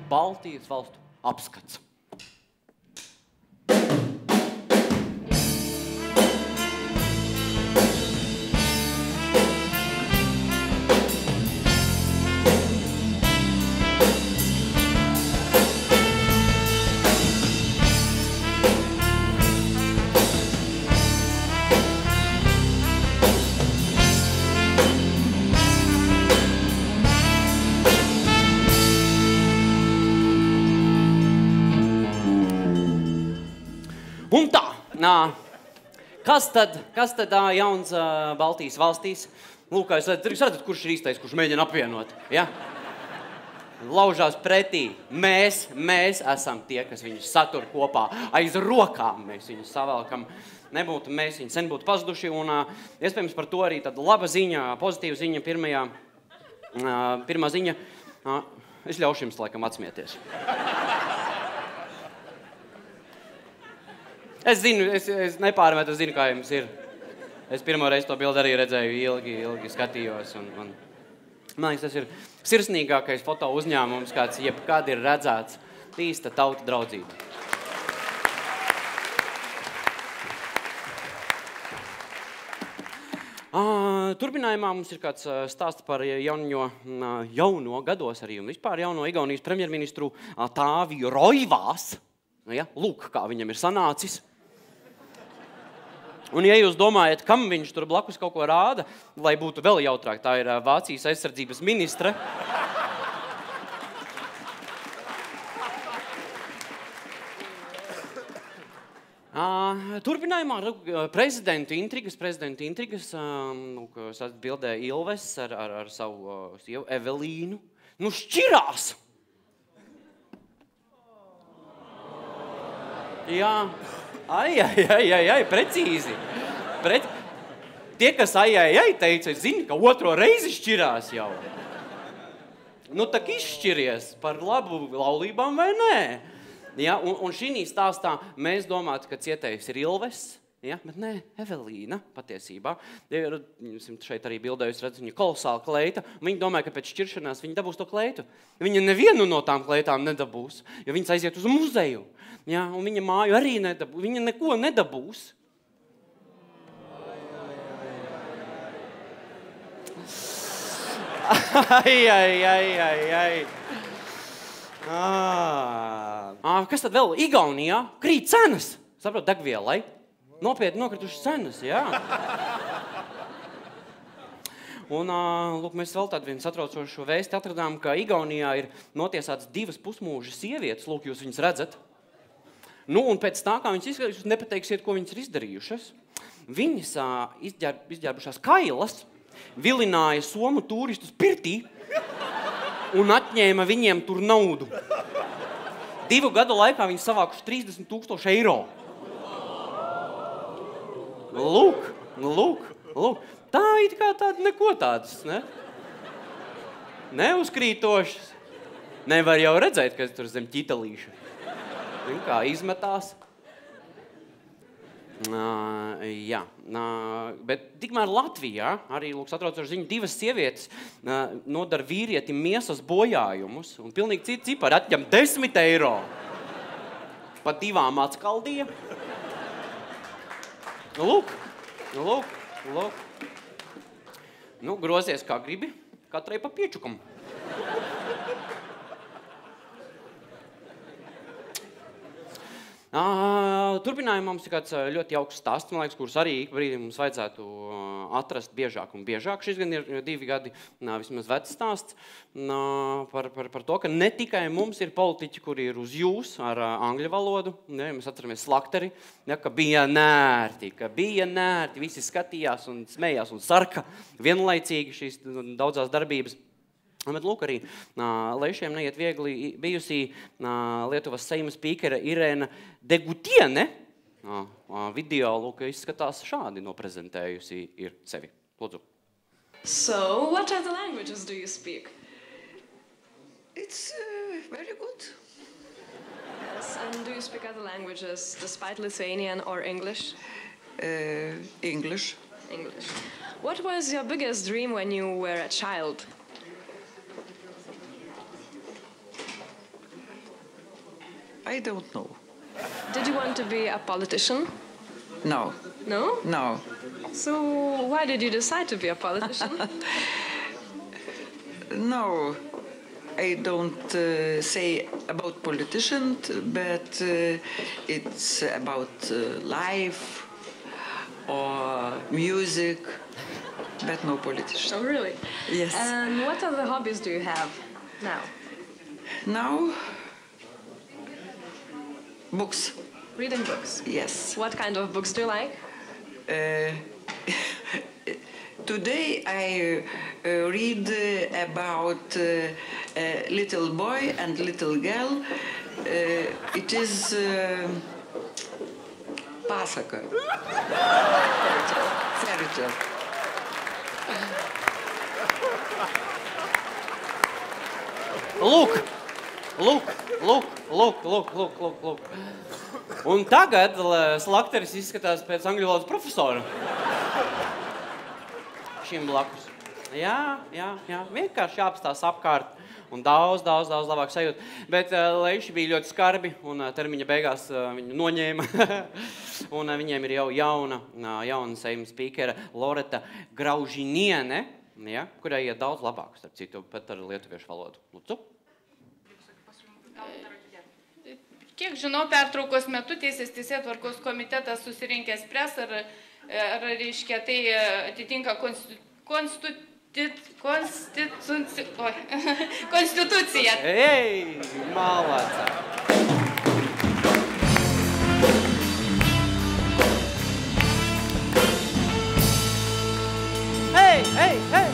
Baltijas valstu apskats. Un tā, kas tad jauns Baltijas valstīs? Lūk, jūs redzat, kurš ir īstais, kurš mēģina apvienot, ja? Laužās pretī. Mēs esam tie, kas viņus satur kopā. Aiz rokām mēs viņus savelkam. Nebūtu mēs, viņi sen būtu pazuduši, un iespējams par to arī tāda laba ziņa, pozitīva ziņa, pirmā ziņa. Es ļaušu jums laikam atsmieties. Es zinu, es nepārmetu, es zinu, kā jums ir. Es pirmo reizi to bildi arī redzēju, ilgi skatījos. Man liekas, tas ir sirsnīgākais foto uzņēmums, kāds jebkad ir redzēts. Īsta tauta draudzība. Turpinājumā mums ir kāds stāsts par jauno gados arī un vispār jauno Igaunijas premjerministru Tāviju Roivās. Ja? Lūk, kā viņam ir sanācis. Un ja jūs domājat, kam viņš tur blakus kaut ko rāda, lai būtu vēl jautrāk, tā ir Vācijas aizsardzības ministre. Turpinājumā prezidenta intrigas, bildē Ilves ar savu sievu Evelīnu. Nu šķirās! Jā. Ai, precīzi. Tie, kas ai, teica, zini, ka otro reizi šķirās jau. Nu, tak izšķiries par labu laulībām vai nē? Ja, un šī stāstā mēs domātu, ka cietējs ir Ilves, ja, bet nē, Evelīna patiesībā. Šeit arī bildē jūs redzat, viņa kolosāla kleita. Viņa domāja, ka pēc šķiršanās viņa dabūs to kleitu. Viņa nevienu no tām kleitām nedabūs, jo viņas aiziet uz muzeju. Ja, un viņa māju arī nedabūs. Viņa neko nedabūs. Ai. Kas tad vēl? Igaunijā krīt cenas. Saprot, degvielai. Nopietni nokritušas cenas, jā. Un, lūk, mēs vēl tādu vienu satraucošu vēsti atradām, ka Igaunijā ir notiesāts 2 pusmūža sievietes. Lūk, jūs viņas redzat. Nu, un pēc tā, kā viņas izskatās, jūs nepateiksiet, ko viņas ir izdarījušas. Viņas izģērbušās kailas, vilināja somu turistus pirtī un atņēma viņiem tur naudu. 2 gadu laikā viņi savākuši 30,000 eiro. Lūk. Tā it kā tāda neko tādas, ne? Neuzkrītošas. Nevar jau redzēt, kas tur zem ķitalīša. Kā izmetās. Jā, bet tikmēr Latvijā arī, lūk, satraucoši ziņa, 2 sievietes nodara vīrietim miesas bojājumus un pilnīgi citu cipari atņem 10 eiro. Pa 2 atskaldīja. Lūk. Nu, grozies kā gribi, katrai pa piečukam. Turpinājumā mums ir kāds ļoti jauks stāsts, man liekas, kurus arī ik brīdī mums vajadzētu atrast biežāk un biežāk. Šis gan ir 2 gadi vismaz vecs stāsts par to, ka ne tikai mums ir politiķi, kuri ir uz jūs ar angļu valodu, ja, mēs atceramies Slakteri, ja, ka bija nērti, visi skatījās un smējās un sarka vienlaicīgi šīs daudzās darbības. Bet lūk arī, Leišiem neiet viegli bijusī Lietuvas Seima spīkera Irēna Degutiene. Video, lūk, izskatās šādi noprezentējusi ir sevi. Lūdzu. So, what other languages do you speak? It's very good. Yes, and do you speak other languages despite Lithuanian or English? English. English. What was your biggest dream when you were a child? I don't know. Did you want to be a politician? No, No? no. So why did you decide to be a politician? No, I don't say about politicians, but it's about life or music, but no politician. Oh, really? Yes. And what other hobbies do you have now? Now, books. Reading books. Yes. What kind of books do you like? Today I read about a little boy and little girl. It is pasaka. Fairy tale. Lūk. Un tagad Slakteris izskatās pēc angļu valodas profesora. Šim blakus. Jā, vienkārši jāapstās apkārt un daudz labāk sajūt. Bet Leiši bija ļoti skarbi un termiņa beigās viņu noņēma. Un viņiem ir jau jauna Seimas spīkera Loreta Graužiniene, ja, kurai iet daudz labāk, starp citu, pat ar lietuviešu valodu. Lūdzu. Kiek žinau, pertraukos metu Teisėtvarkos komitetas susirinkęs spręs, ar reiškia tai atitinka konstituciją. Ei, malaca! Hey!